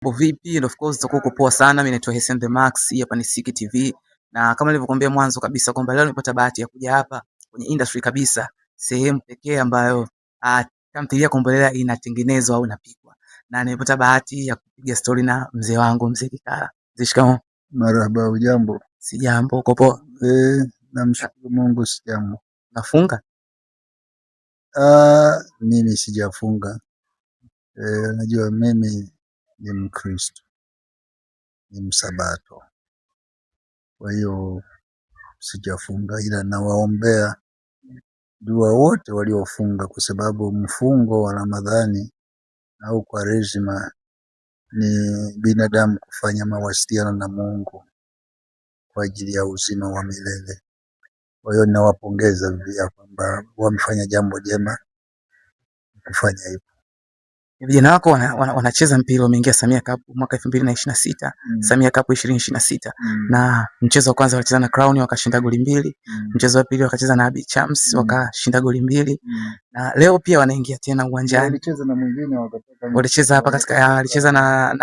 mambo vipi? And of course tutakuwa uko poa sana. Mimi naitwa Hesen the Max, hii hapa ni Siki TV. Na kama nilivyokuambia mwanzo kabisa kwamba leo nimepata bahati ya kuja hapa kwenye industry kabisa, sehemu pekee ambayo tamthilia Kombolela inatengenezwa au inapikwa. Na nimepata bahati ya kupiga story na mzee wangu Mzee Kikala. Zishikamo. Marhaba, ujambo? Sijambo, uko poa? Namshukuru Mungu sijambo. Nafunga? Mimi sijafunga. Najua mimi ni Mkristo, ni Msabato. Kwa hiyo sijafunga, ila nawaombea dua wote waliofunga, kwa sababu mfungo wa Ramadhani au Kwaresima ni binadamu kufanya mawasiliano na Mungu kwa ajili ya uzima wa milele. Kwa hiyo ninawapongeza pia kwamba wamefanya jambo jema kufanya hivyo. Vijana wako wanacheza mpira, wameingia Samia Cup mwaka 2026, Samia Cup 2026. Na mchezo wa kwanza walicheza na Crown wakashinda goli 2. Mchezo wa pili wakacheza na Abi Chams wakashinda goli 2. Na leo pia wanaingia tena uwanjani. Walicheza na mwingine wakatoka. Walicheza hapa katika walicheza na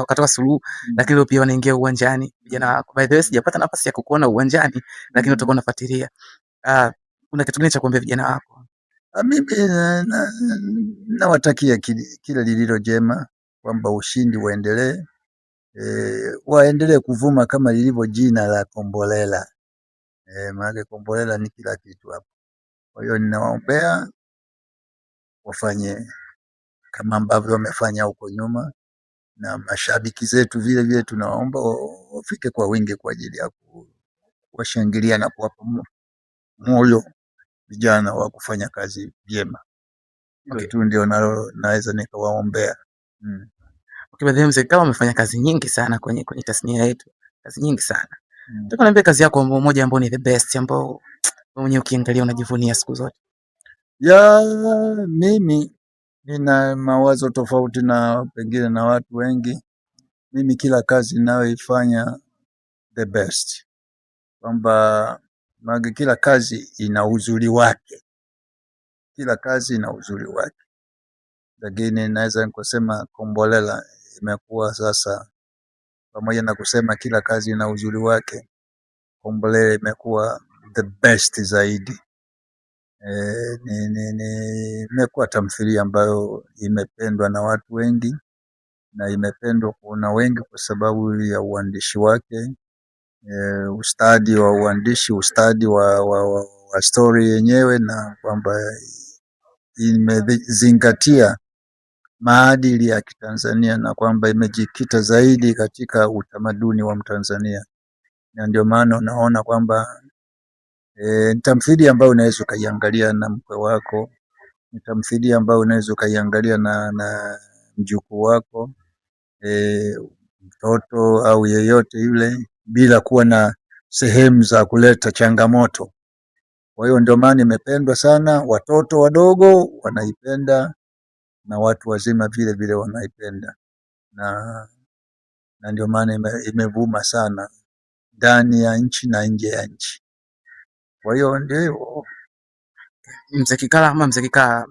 kutoka Suluhu, lakini leo pia wanaingia uwanjani. Vijana wako, by the way, sijapata nafasi ya kukuona uwanjani, lakini utakuwa unafuatilia. Kuna kitu gani cha kuambia vijana wako? Mimi nawatakia kila lililo jema, kwamba ushindi uendelee, waendelee kuvuma kama lilivyo jina la Kombolela. Maana Kombolela ni kila kitu hapo. Kwa hiyo ninawaombea wafanye kama ambavyo wamefanya huko nyuma, na mashabiki zetu vile vile tunawaomba wafike kwa wingi kwa ajili ya kuwashangilia na kuwapa moyo vijana wa kufanya kazi vyema. Kitu ndio naweza nikawaombea. Okay, baadhi mzee kama umefanya kazi nyingi sana kwenye tasnia yetu, kazi nyingi sana. Nataka niambie kazi yako moja ambayo ni the best, ambayo wewe mwenyewe ukiangalia unajivunia siku zote. Mimi nina mawazo tofauti na pengine na watu wengi. Mimi kila kazi ninayoifanya the best, kwamba kila kazi ina uzuri wake, kila kazi ina uzuri wake. Lakini naweza nikasema Kombolela imekuwa sasa, pamoja na kusema kila kazi ina uzuri wake, Kombolela imekuwa the best zaidi. Imekuwa tamthilia ambayo imependwa na watu wengi, na imependwa na wengi kwa sababu ya uandishi wake, ustadi wa uandishi, ustadi wa story yenyewe, na kwamba imezingatia maadili ya Kitanzania, na kwamba imejikita zaidi katika utamaduni wa Mtanzania. Na ndio maana unaona kwamba ni tamthilia ambayo unaweza ukaiangalia na mkwe wako, ni tamthilia ambayo unaweza ukaiangalia na mjukuu wako, mtoto au yeyote yule, bila kuwa na sehemu za kuleta changamoto. Kwa hiyo ndio maana imependwa sana, watoto wadogo wanaipenda na watu wazima vile vile wanaipenda, na ndio maana imevuma sana ndani ya nchi na nje ya nchi. Kwa hiyo ndio Mzee Kikala ama Mzee Kikala,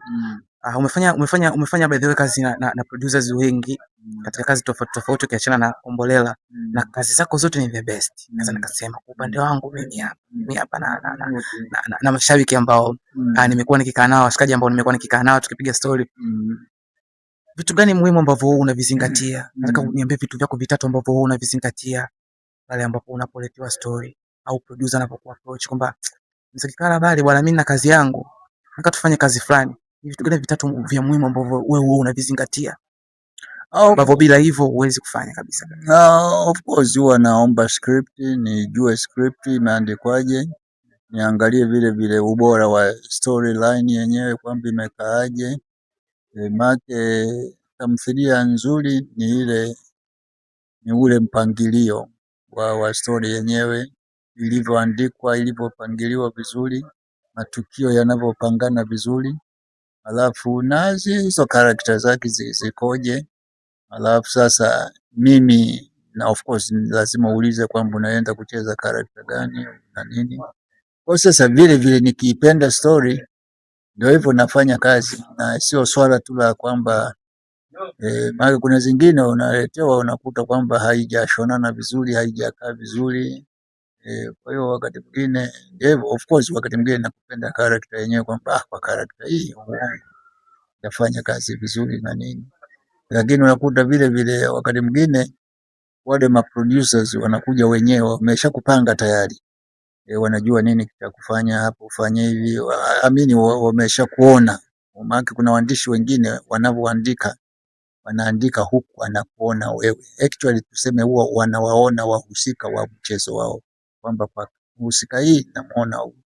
umefanya by the way kazi na producers wengi katika kazi tofauti tofauti, ukiachana na Kombolela, na kazi zako zote ni the best. Naweza nikasema kwa upande wangu mimi hapa na mashabiki ambao nimekuwa nikikaa nao, washikaji ambao nimekuwa nikikaa nao tukipiga story. Vitu gani muhimu ambavyo wewe unavizingatia? Nataka uniambie vitu vyako vitatu ambavyo wewe unavizingatia pale ambapo unapoletewa story au producer anapokuwa approach kwamba Mzee Kikala, bali bwana, mimi na kazi yangu, nataka tufanye kazi fulani. Ni vitu gani vitatu vya muhimu ambavyo wewe unavizingatia, ambavyo bila hivyo huwezi kufanya kabisa? Of course huwa naomba script, nijue script imeandikwaje, niangalie vile vile ubora wa storyline yenyewe kwamba imekaaje. Make tamthilia nzuri ni ule mpangilio wa story yenyewe, ilivyoandikwa, ilivyopangiliwa vizuri, matukio yanavyopangana vizuri, alafu nazi hizo characters zake zikoje. Alafu sasa mimi, na of course lazima uulize kwamba unaenda kucheza character gani na nini. Kwa sasa vile vile nikiipenda story ndio hivyo nafanya kazi, na sio swala tu la kwamba Maana kuna zingine unaletewa unakuta kwamba haijashonana vizuri, haijakaa vizuri. Kwa hiyo wakati mwingine of course, wakati mwingine nakupenda character yenyewe kwamba kwa character hii itafanya kazi vizuri na nini, lakini unakuta vile vile wakati mwingine wale producers wanakuja wenyewe wameshakupanga tayari. Wanajua nini kitakufanya hapo ufanye hivi, amini wameshakuona. Maana kuna waandishi wengine wanavyoandika wanaandika huku anakuona wewe. Actually tuseme huwa wanawaona wahusika wa mchezo wao, kwamba kwa mhusika hii namuona huyu.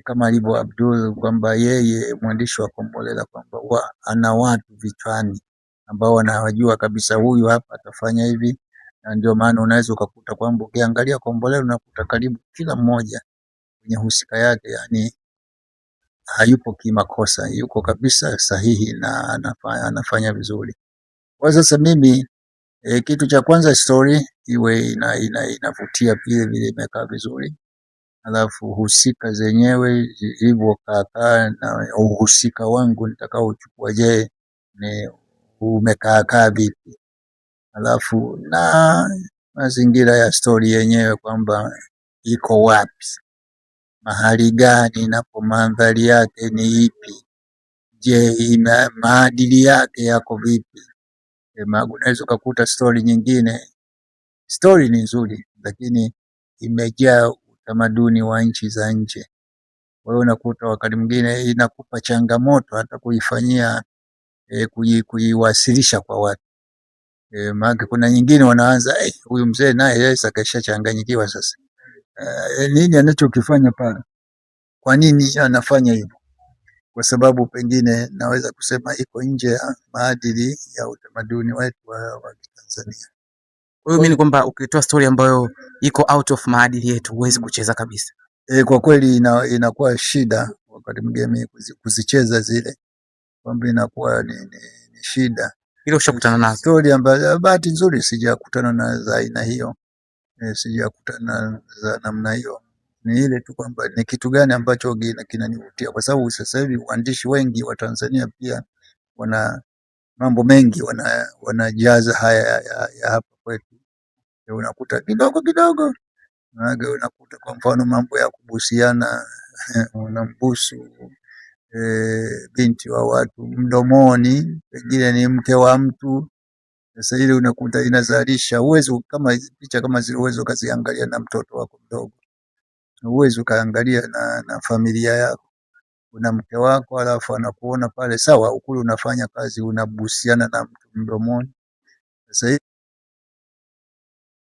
Kama alivyo Abdul kwamba yeye mwandishi wa Kombolela kwamba ana watu vichwani ambao wanawajua kabisa huyu hapa atafanya hivi, na ndio maana unaweza ukakuta kwamba ukiangalia Kombolela unakuta karibu kila mmoja kwenye husika yake, yani hayupo kimakosa, yuko kabisa sahihi na anafanya vizuri. Kwa sasa mimi kitu cha kwanza story iwe inavutia vile vile, imekaa vizuri, alafu husika zenyewe hivyo kaakaa na uhusika wangu nitakao uchukua, je ni umekaakaa vipi, alafu na mazingira ya story yenyewe kwamba iko wapi, mahali gani, na mandhari yake ni ipi, je ina maadili yake yako vipi. Unaweza ukakuta story nyingine, story ni nzuri lakini imejaa utamaduni wa nchi za nje. Kwa hiyo unakuta wakati mwingine inakupa changamoto hata kuifanyia kuiwasilisha kwa watu. Maana kuna nyingine wanaanza huyu mzee naye yeye akashachanganyikiwa sasa. Nini anachokifanya pale? Kwa nini anafanya hivyo? Kwa sababu pengine naweza kusema iko nje ya maadili ya utamaduni wetu wa Tanzania. Kwa hiyo mimi ni kwamba ukitoa story ambayo iko out of maadili yetu huwezi kucheza kabisa. Kwa kweli inakuwa shida wakati mwingine kuzicheza zile, kwamba inakuwa ni shida. Ile ushakutana nazo story ambazo bahati nzuri sijakutana na za aina hiyo, sijakutana za namna hiyo. Ni ile tu kwamba ni kitu gani ambacho kinanivutia, kwa sababu sasa hivi waandishi wengi wa Tanzania pia wana mambo mengi wanajaza haya ya hapa kwetu. Unakuta kidogo kidogo, unakuta kwa mfano mambo ya kubusiana unambusu binti wa watu mdomoni, pengine ni mke wa mtu. Sasa ile unakuta inazalisha uwezo, kama picha kama zile uwezo kaziangalia na mtoto wako mdogo, uwezo kaangalia na familia yako. Una mke wako alafu anakuona pale, sawa ukuli unafanya kazi unabusiana na mtu mdomoni. Sasa